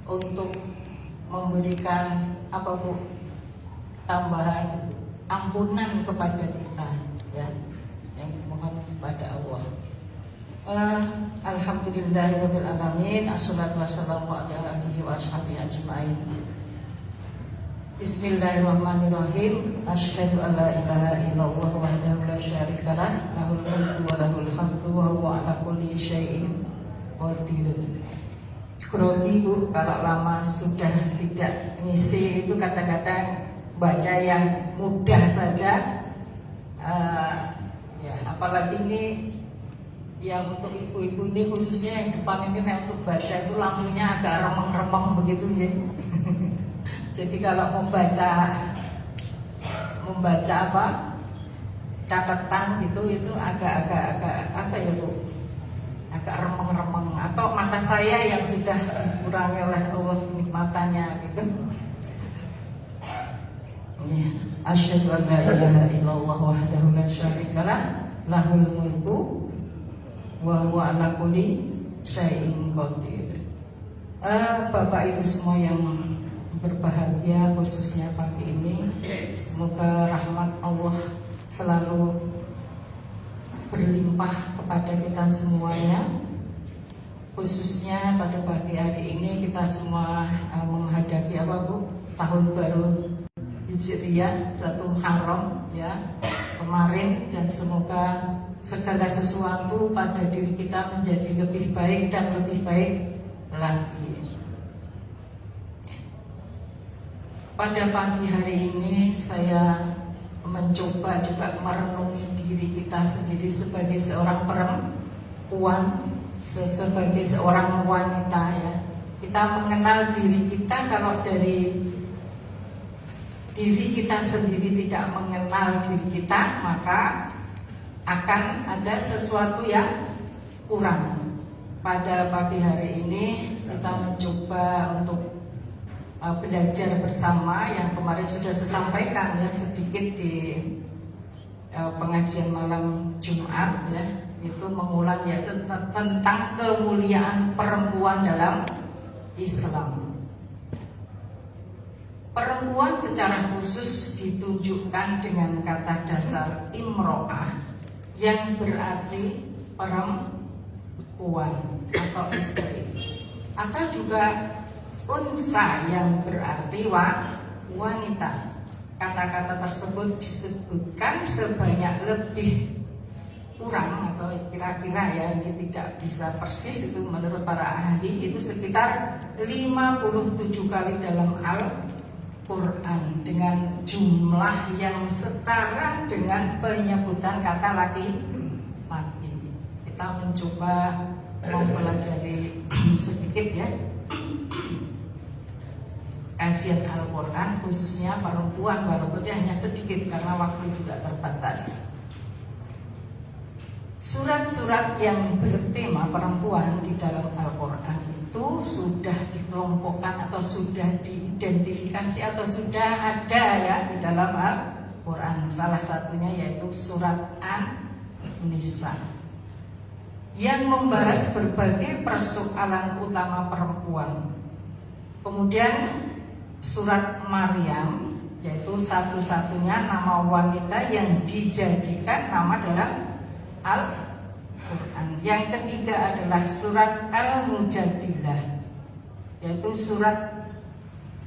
untuk memberikan apa Bu, tambahan ampunan kepada kita ya, yang mohon kepada Allah. Alhamdulillahirabbil alamin, assalatu wassalamu ala alihi wa ashabihi ajmain. Bismillahirrahmanirrahim. Asyhadu an la ilaha illallah wahdahu la syarikalah, lahul mulku wa lahul hamdu wa huwa ala kulli syai'in qadir. Grogi Bu, kalau lama sudah tidak ngisi itu kadang-kadang baca yang mudah saja, ya apalagi ini yang untuk ibu-ibu ini khususnya yang depan ini untuk baca itu lampunya agak remeng-remeng begitu ya. Jadi kalau membaca apa catatan gitu itu agak apa ya Bu, agak remeng-remeng, atau mata saya yang sudah dikurangi oleh Allah kenikmatannya gitu. Ya, asyhadu an la ilaha illallah wahdahu la syarikalah, lahul mulku wa huwa ala kulli syai'in qadir. Bapak Ibu semua yang berbahagia, khususnya pagi ini, semoga rahmat Allah selalu berlimpah kepada kita semuanya. Khususnya pada pagi hari ini kita semua menghadapi apa Bu? Tahun baru Hijriah, 1 Muharram ya kemarin, dan semoga segala sesuatu pada diri kita menjadi lebih baik dan lebih baik lagi. Pada pagi hari ini saya mencoba juga merenungi diri kita sendiri sebagai seorang perempuan, sebagai seorang wanita ya. Kita mengenal diri kita, kalau dari diri kita sendiri tidak mengenal diri kita, maka akan ada sesuatu yang kurang. Pada pagi hari ini kita mencoba untuk belajar bersama yang kemarin sudah saya sampaikan ya sedikit di pengajian malam Jumat ya, itu mengulang yaitu tentang kemuliaan perempuan dalam Islam. Perempuan secara khusus ditunjukkan dengan kata dasar imro'ah yang berarti perempuan atau istri, atau juga unsa yang berarti wanita. Kata-kata tersebut disebutkan sebanyak lebih kurang atau kira-kira ya, ini tidak bisa persis itu menurut para ahli, itu sekitar 57 kali dalam Al-Quran dengan jumlah yang setara dengan penyebutan kata laki-laki. Kita mencoba mempelajari sedikit ya kajian Al-Quran khususnya perempuan, walaupun hanya sedikit karena waktu juga terbatas. Surat-surat yang bertema perempuan di dalam Al-Quran itu sudah dikelompokkan atau sudah diidentifikasi atau sudah ada ya di dalam Al-Quran. Salah satunya yaitu surat An-Nisa yang membahas berbagai persoalan utama perempuan. Kemudian surat Maryam, yaitu satu-satunya nama wanita yang dijadikan nama dalam Al-Quran. Yang ketiga adalah surat Al-Mujadilah, yaitu surat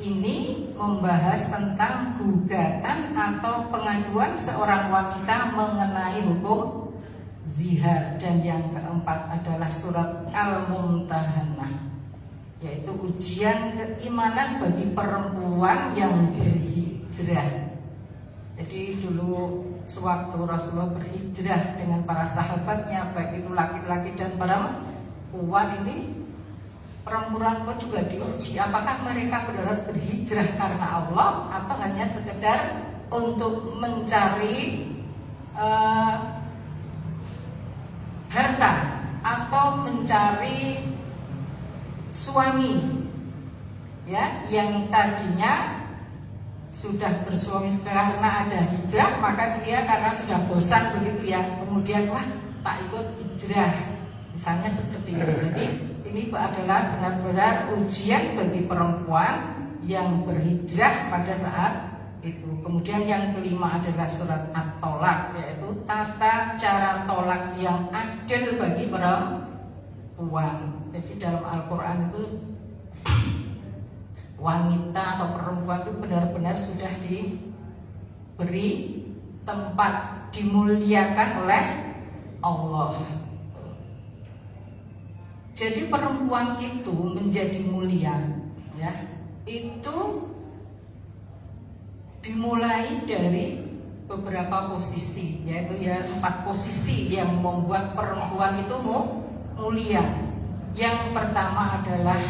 ini membahas tentang gugatan atau pengaduan seorang wanita mengenai hukum zihar. Dan yang keempat adalah surat Al-Mumtahanah, yaitu ujian keimanan bagi perempuan yang berhijrah. Jadi dulu sewaktu Rasulullah berhijrah dengan para sahabatnya, baik itu laki-laki dan perempuan, ini perempuan pun juga diuji apakah mereka benar-benar berhijrah karena Allah atau hanya sekedar untuk mencari harta atau mencari suami ya, yang tadinya sudah bersuami karena ada hijrah, maka dia karena sudah bosan begitu ya, kemudian wah tak ikut hijrah misalnya seperti itu. Jadi ini adalah benar-benar ujian bagi perempuan yang berhijrah pada saat itu. Kemudian yang kelima adalah surat At-Tolak, yaitu tata cara tolak yang adil bagi perempuan. Jadi dalam Al-Quran itu wanita atau perempuan itu benar-benar sudah diberi tempat, dimuliakan oleh Allah. Jadi perempuan itu menjadi mulia, ya, itu dimulai dari beberapa posisi, yaitu 4 posisi yang membuat perempuan itu mulia. Yang pertama adalah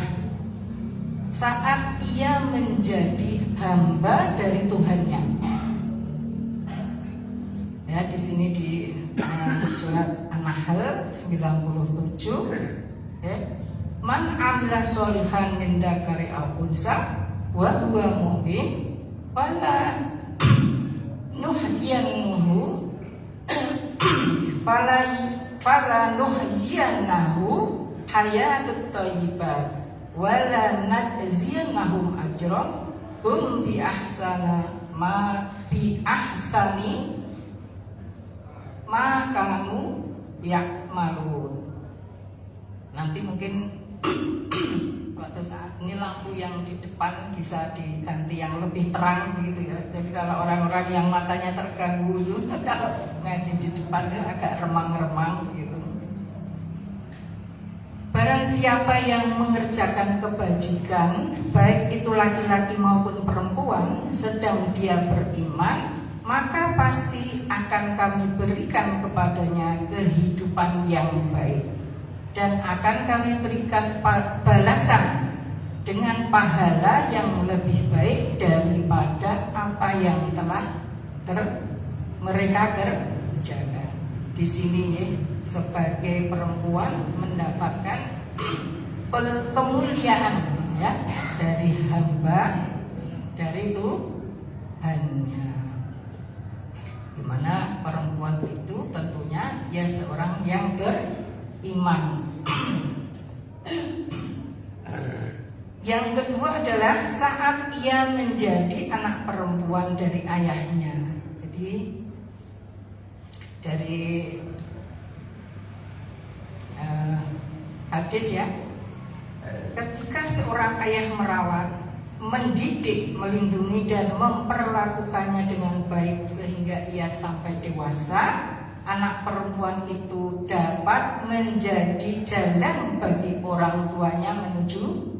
saat ia menjadi hamba dari Tuhannya. Ya, di sini di surat An-Nahl 97. Man amila sholihan min dzakari aw unsa wa huwa mu'min fala nuhyiyannahu hayatut thayyibah wa la najziyannahum ajran hum bi ahsani ma kanu ya'malun. Nanti mungkin waktu saat ini lampu yang di depan bisa diganti yang lebih terang gitu ya. Jadi kalau orang-orang yang matanya terganggu itu kalau ngaji di depan itu agak remang-remang gitu. Barang siapa yang mengerjakan kebajikan, baik itu laki-laki maupun perempuan, sedang dia beriman, maka pasti akan kami berikan kepadanya kehidupan yang baik. Dan akan kami berikan balasan dengan pahala yang lebih baik daripada apa yang telah mereka kerjakan. Di sini ya, sebagai perempuan mendapatkan pemuliaan ya dari hamba dari Tuhannya. Dimana perempuan itu tentunya ya seorang yang beriman. Yang kedua adalah saat ia menjadi anak perempuan dari ayahnya. Jadi dari hadis ya, ketika seorang ayah merawat, mendidik, melindungi dan memperlakukannya dengan baik sehingga ia sampai dewasa, anak perempuan itu dapat menjadi jalan bagi orang tuanya menuju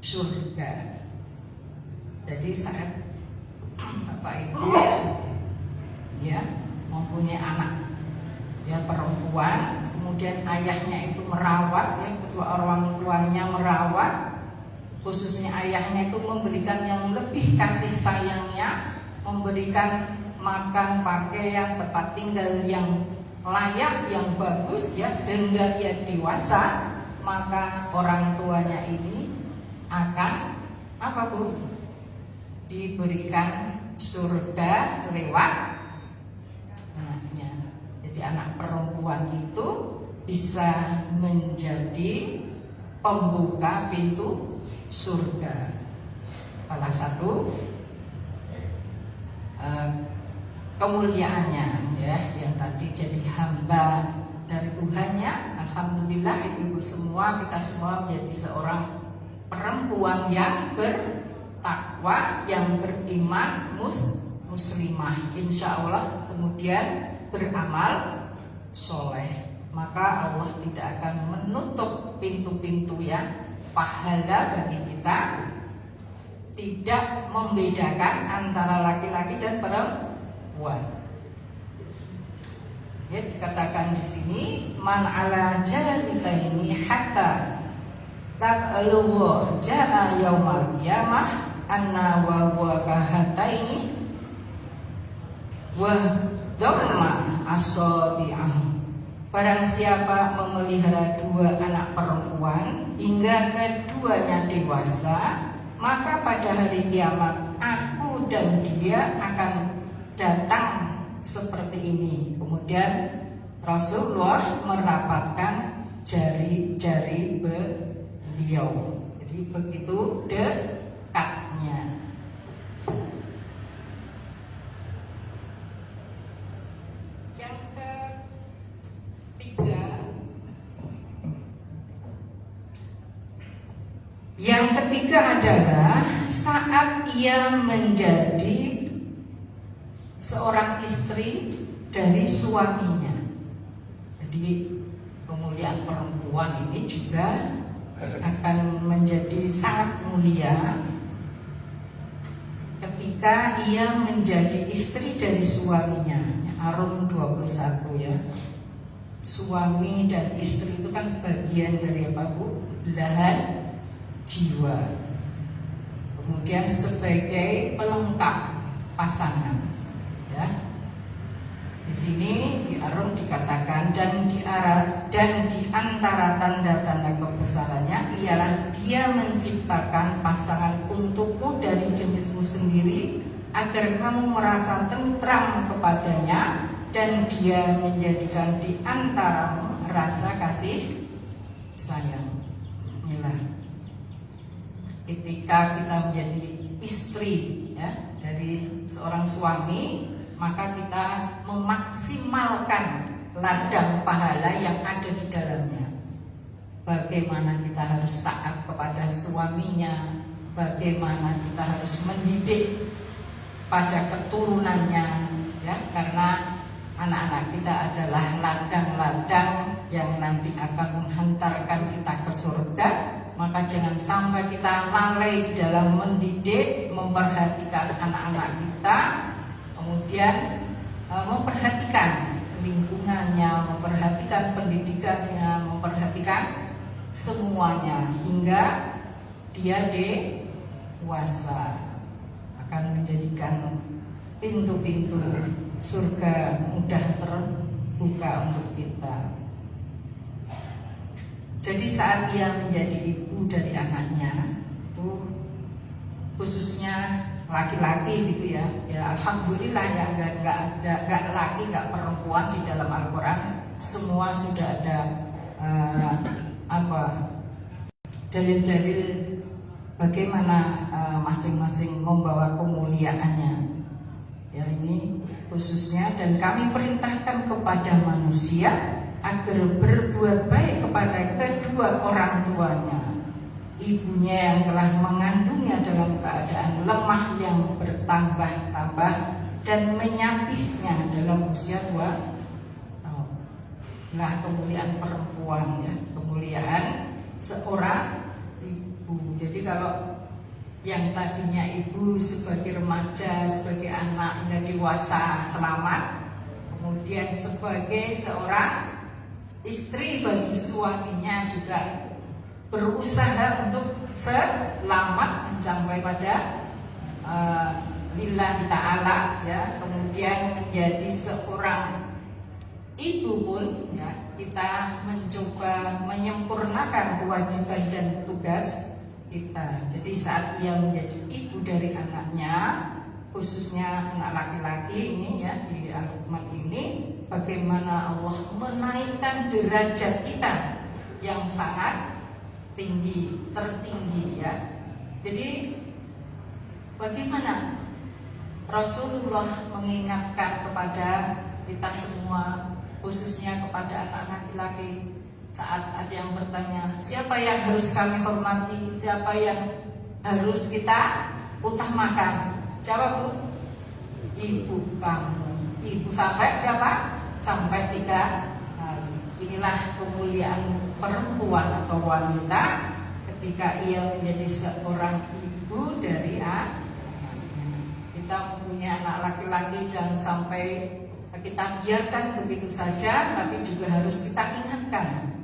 surga. Jadi saat bapak ibu ya mempunyai anak ya perempuan, kemudian ayahnya itu merawat ya, kedua orang tuanya merawat, khususnya ayahnya itu memberikan yang lebih kasih sayangnya, memberikan makan, pakaian, tempat tinggal yang layak, yang bagus ya, sehingga ia dewasa, maka orang tuanya ini akan apa Bu? Diberikan surga lewat anaknya. Jadi anak perempuan itu bisa menjadi pembuka pintu surga. Salah satu kemuliaannya ya, yang tadi jadi hamba dari Tuhannya. Alhamdulillah ibu-ibu semua, kita semua menjadi seorang perempuan yang bertakwa, yang beriman, muslimah, insya Allah kemudian beramal soleh. Maka Allah tidak akan menutup pintu-pintu yang pahala bagi kita, tidak membedakan antara laki-laki dan perempuan. Ya, dikatakan di sini man ala jaritaini hatta taqallu jaa yaumal qiyamah anna wa huwa kahataini wa dhamma asabi'ah. Barang siapa memelihara dua anak perempuan hingga keduanya dewasa, maka pada hari kiamat aku dan dia akan datang seperti ini. Kemudian Rasulullah merapatkan jari-jari beliau. Jadi begitu dekatnya. Yang ketiga adalah saat ia menjadi seorang istri dari suaminya. Jadi kemuliaan perempuan ini juga akan menjadi sangat mulia ketika ia menjadi istri dari suaminya. Ar-Rum 21 ya. Suami dan istri itu kan bagian dari apa Bu? Belahan jiwa. Kemudian sebagai pelengkap pasangan ya. Di sini di Ar-Rum dikatakan dan di antara tanda-tanda kebesarannya ialah dia menciptakan pasangan untukmu dari jenismu sendiri agar kamu merasa tentram kepadanya dan dia menjadikan di antaramu rasa kasih sayang. Inilah ketika kita menjadi istri ya dari seorang suami, maka kita memaksimalkan ladang pahala yang ada di dalamnya. Bagaimana kita harus taat kepada suaminya, bagaimana kita harus mendidik pada keturunannya ya, karena anak-anak kita adalah ladang-ladang yang nanti akan menghantarkan kita ke surga. Maka jangan sampai kita lalai di dalam mendidik, memperhatikan anak-anak kita, kemudian memperhatikan lingkungannya, memperhatikan pendidikannya, memperhatikan semuanya hingga dia dewasa, akan menjadikan pintu-pintu surga mudah terbuka untuk kita. Jadi saat dia menjadi ibu dari anaknya, itu khususnya laki-laki gitu ya, ya alhamdulillah ya, nggak laki nggak perempuan di dalam Al-Quran semua sudah ada dalil-dalil bagaimana masing-masing membawa kemuliaannya. Ya ini khususnya, dan kami perintahkan kepada manusia agar berbuat baik kepada kedua orang tuanya. Ibunya yang telah mengandungnya dalam keadaan lemah yang bertambah-tambah dan menyapihnya dalam usia 2 tahun. Nah, kemuliaan perempuan ya, kemuliaan seorang ibu. Jadi kalau yang tadinya ibu sebagai remaja, sebagai anak hingga dewasa selamat, kemudian sebagai seorang istri bagi suaminya juga berusaha untuk selamat mencapai pada lillahi ta'ala ya, kemudian menjadi seorang ibu pun ya, kita mencoba menyempurnakan kewajiban dan tugas kita. Jadi saat ia menjadi ibu dari anaknya, khususnya anak laki-laki ini ya, di Al-Luqman ini, bagaimana Allah menaikkan derajat kita yang sangat tinggi, tertinggi ya. Jadi bagaimana Rasulullah mengingatkan kepada kita semua, khususnya kepada anak laki-laki, saat ada yang bertanya, siapa yang harus kami hormati, siapa yang harus kita utamakan? Jawab Bu, ibu kamu. Ibu sampai berapa? Sampai 3 kali. Inilah kemuliaan perempuan atau wanita ketika ia menjadi seorang ibu dari anaknya. Kita mempunyai anak laki-laki, jangan sampai kita biarkan begitu saja, tapi juga harus kita ingatkan.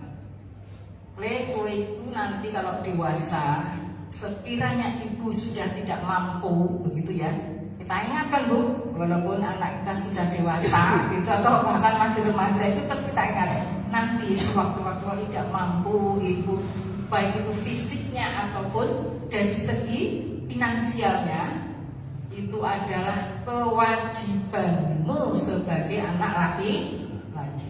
Kowe itu nanti kalau dewasa, sekiranya ibu sudah tidak mampu, begitu ya, kita ingatkan Bu, walaupun anak kita sudah dewasa gitu, atau bahkan masih remaja, itu tetap kita ingat. Nanti sewaktu-waktu tidak mampu ibu, baik itu fisiknya ataupun dari segi finansialnya, itu adalah kewajibanmu sebagai anak laki-laki.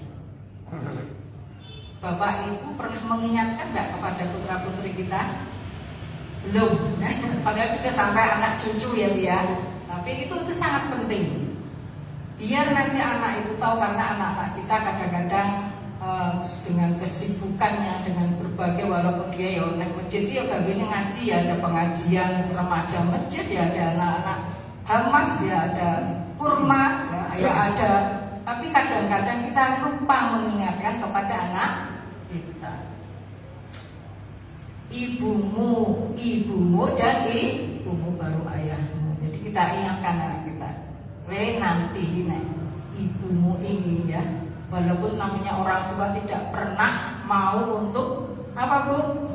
Bapak Ibu pernah mengingatkan nggak kepada putra-putri kita? Belum. Padahal sudah sampai anak cucu ya Bu ya. Tapi itu sangat penting. Biar nanti anak itu tahu, karena anak-anak kita kadang-kadang dengan kesibukannya, dengan berbagai, walaupun dia ya naik masjid ya gini ngaji ya, ada pengajian remaja masjid ya, ada anak-anak hamas ya, ada kurma ya ada, tapi kadang-kadang kita lupa mengingatkan kepada anak kita. Ibumu dan ibumu baru ayahmu. Jadi kita ingatkan anak kita, nanti ibumu ini ya, walaupun namanya orang tua tidak pernah mau untuk apa Bu?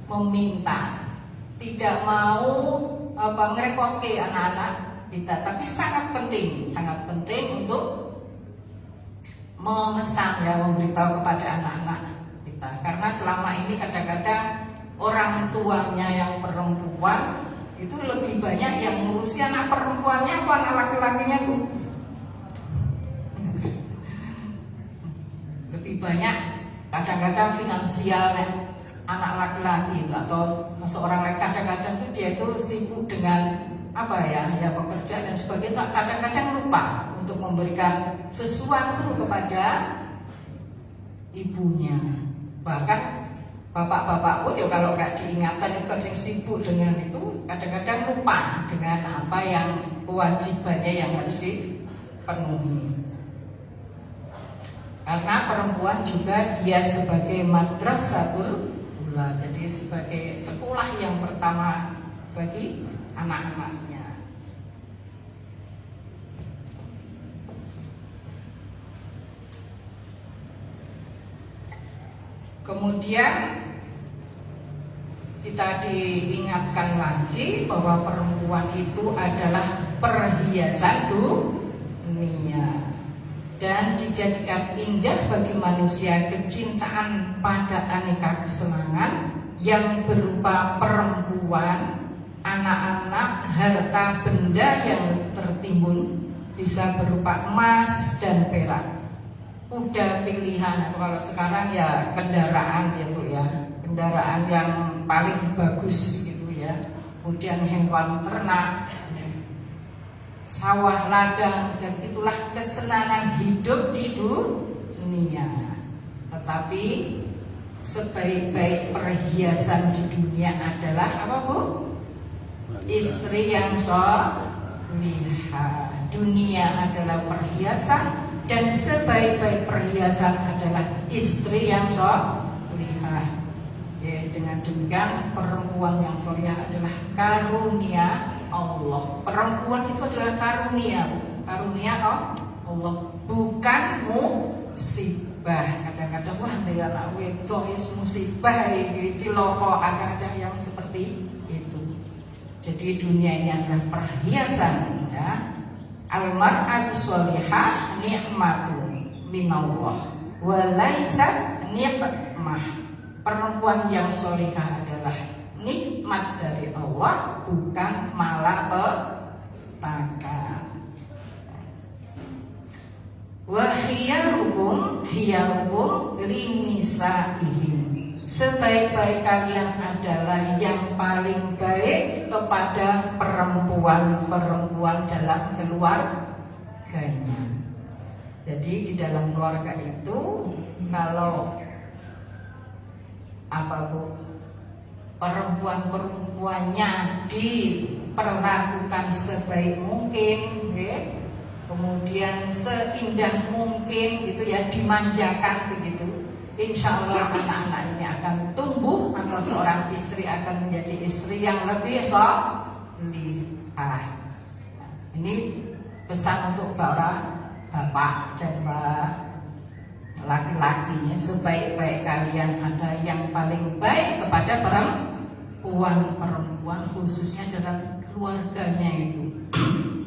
Meminta, tidak mau ngerepotin anak-anak kita, tapi sangat penting untuk memesan ya, memberitahu kepada anak-anak kita. Karena selama ini kadang-kadang orang tuanya yang perempuan itu lebih banyak yang ngurusi anak perempuannya apa anak laki-lakinya Bu? Lebih banyak kadang-kadang finansialnya anak laki-laki itu, atau seorang laki kadang-kadang tuh dia itu sibuk dengan apa ya pekerjaan dan sebagainya, kadang-kadang lupa untuk memberikan sesuatu kepada ibunya. Bahkan bapak-bapak pun ya kalau nggak diingatkan itu kadang sibuk dengan itu, kadang-kadang lupa dengan apa yang kewajibannya yang harus dipenuhi. Karena perempuan juga dia sebagai madrasatul ula, jadi sebagai sekolah yang pertama bagi anak-anaknya. Kemudian kita diingatkan lagi bahwa perempuan itu adalah perhiasan dunia dan dijadikan indah bagi manusia kecintaan pada aneka kesenangan yang berupa perempuan, anak-anak, harta benda yang tertimbun, bisa berupa emas dan perak, kuda pilihan, atau kalau sekarang ya kendaraan ya Bu ya, kendaraan yang paling bagus gitu ya, kemudian hewan ternak, sawah ladang, dan itulah kesenangan hidup di dunia. Tetapi sebaik-baik perhiasan di dunia adalah apa Bu? Istri yang solihah. Dunia adalah perhiasan, dan sebaik-baik perhiasan adalah istri yang solihah. Ya, dengan demikian perempuan yang solihah adalah karunia Allah. Perempuan itu adalah karunia Allah, bukan musibah. Kadang-kadang wah dia anak wedok musibah iki cilaka, kadang-kadang yang seperti itu. Jadi dunia ini adalah perhiasan ya. Al-mar'atu sholihah ni'matun minallah wa laysat ni'mah. Perempuan yang sholihah adalah nikmat dari Allah, bukan malapetaka. Wa khiyarukum linisaihim. Sebaik-baik kalian adalah yang paling baik kepada perempuan-perempuan dalam keluarganya. Jadi di dalam keluarga itu kalau apa Bu, perempuan-perempuannya diperlakukan sebaik mungkin, ya, kemudian seindah mungkin gitu ya, dimanjakan begitu, insya Allah anak-anak ini akan tumbuh, atau seorang istri akan menjadi istri yang lebih solihah. Ini pesan untuk para bapak dan para laki-lakinya, sebaik-baik kalian ada yang paling baik kepada perempuan, khususnya dalam keluarganya itu.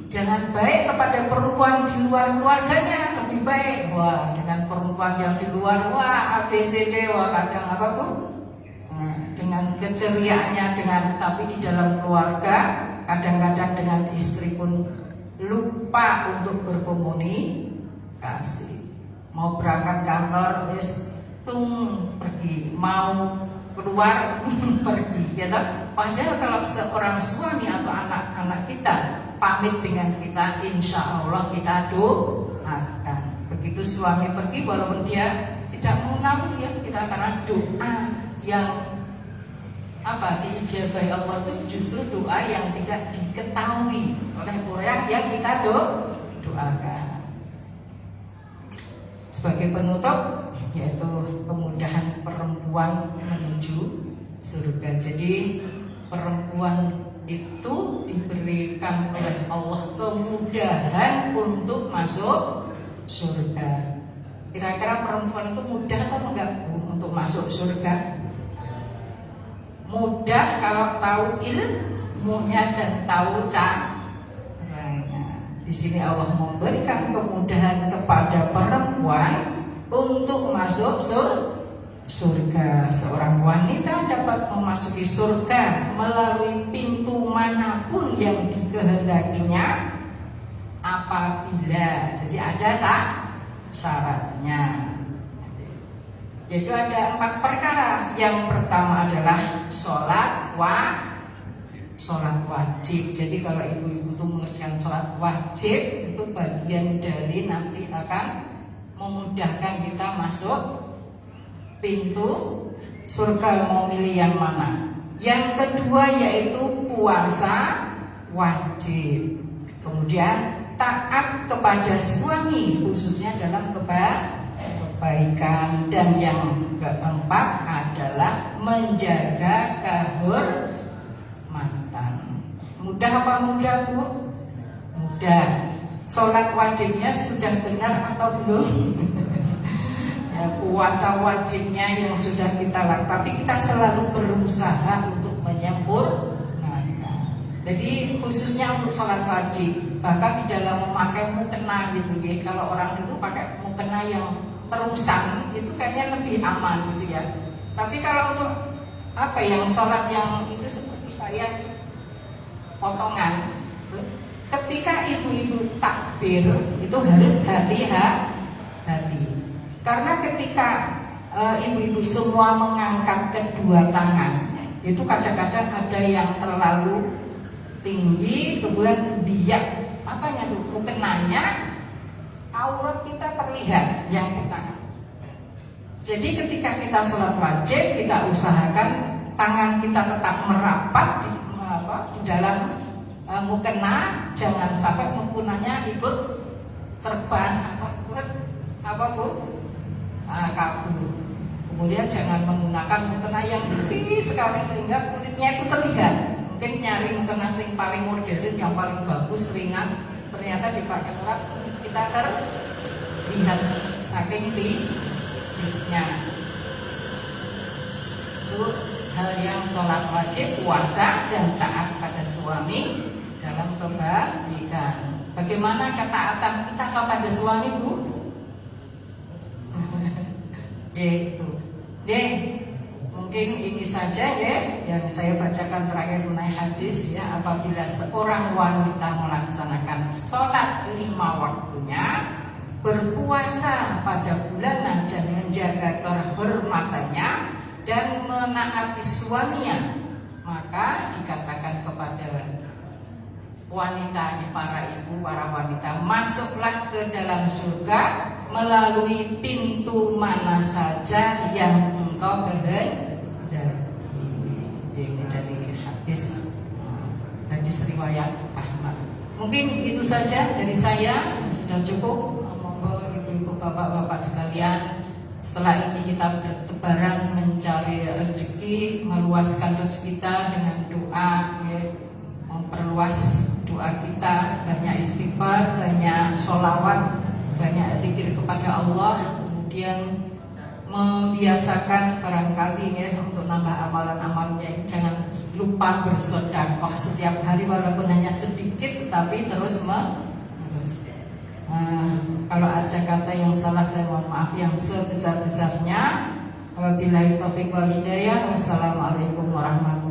Jangan baik kepada perempuan di luar keluarganya lebih baik. Wah, dengan perempuan yang di luar, wah ABCD, wah kadang apa Bu? Dengan keceriaannya, tapi di dalam keluarga kadang-kadang dengan istri pun lupa untuk berkomunikasi. Mau berangkat kantor, wis pergi, mau keluar pergi, ya toh? Padahal kalau seorang suami atau anak-anak kita pamit dengan kita, insya Allah kita doakan. Begitu suami pergi, walaupun dia tidak mengetahui, ya, kita karena doa yang diijabahi Allah itu justru doa yang tidak diketahui oleh orang yang kita doakan. Sebagai penutup, yaitu kemudahan perempuan menuju surga. Jadi perempuan itu diberikan oleh Allah kemudahan untuk masuk surga. Kira-kira perempuan itu mudah atau enggak untuk masuk surga? Mudah kalau tahu ilmunya dan tahu caranya. Di sini Allah memberikan kemudahan kepada perempuan untuk masuk surga. Seorang wanita dapat memasuki surga melalui pintu manapun yang dikehendakinya apabila, jadi ada syaratnya. Yaitu ada 4 perkara. Yang pertama adalah sholat wajib. Jadi kalau ibu-ibu itu mengerjakan sholat wajib, itu bagian dari nanti akan memudahkan kita masuk pintu surga. Mau milih yang mana? Yang kedua yaitu puasa wajib. Kemudian taat kepada suami, khususnya dalam kebaikan. Dan yang keempat adalah menjaga kehormatan. Mudah apa mudah, Bu? Mudah. Sholat wajibnya sudah benar atau belum? Ya, puasa wajibnya yang sudah kita lakukan, tapi kita selalu berusaha untuk menyempurnakan. Jadi khususnya untuk sholat wajib, bahkan di dalam memakai mukena gitu ya. Kalau orang dulu pakai mukena yang terusan itu kayaknya lebih aman gitu ya. Tapi kalau untuk yang sholat yang itu seperti saya potongan, ketika ibu-ibu takbir itu harus hati-hati. Karena ketika ibu-ibu semua mengangkat kedua tangan, itu kadang-kadang ada yang terlalu tinggi, kemudian biak mukenanya, aurat kita terlihat yang pertama. Jadi ketika kita sholat wajib, kita usahakan tangan kita tetap merapat di dalam mukena, jangan sampai mukenanya ikut terbang kabur. Kemudian jangan menggunakan mukena yang tipis sekali sehingga kulitnya itu terlihat. Mungkin nyari mukena sing paling modern, yang paling bagus, ringan, ternyata dipakai sholat kita terlihat saking tipisnya. Itu hal yang sholat wajib, puasa, dan taat pada suami dalam kebaikan. Bagaimana ketaatan kita kepada suami, Bu? Yaitu mungkin ini saja ya yang saya bacakan terakhir mengenai hadis ya. Apabila seorang wanita melaksanakan sholat 5 waktunya, berpuasa pada bulanan dan menjaga kehormatannya dan menaati suaminya, maka dikatakan kepada wanita, para ibu, para wanita, masuklah ke dalam surga melalui pintu mana saja yang engkau kehendaki. Ini dari hadis riwayat Ahmad. Mungkin itu saja dari saya, sudah cukup. Monggo ibu-ibu, bapak-bapak sekalian, setelah ini kita bertebaran mencari rezeki, meluaskan rezeki kita dengan doa, ya, memperluas doa kita, banyak istighfar, banyak sholawat, banyak zikir kepada Allah, kemudian membiasakan barangkali ya untuk nambah amalan-amalnya. Jangan lupa bersedekah setiap hari walaupun hanya sedikit, tapi terus menerus. Kalau ada kata yang salah saya mohon maaf yang sebesar-besarnya. Wabillahi taufiq wal hidayah. Wassalamualaikum warahmatullahi wabarakatuh.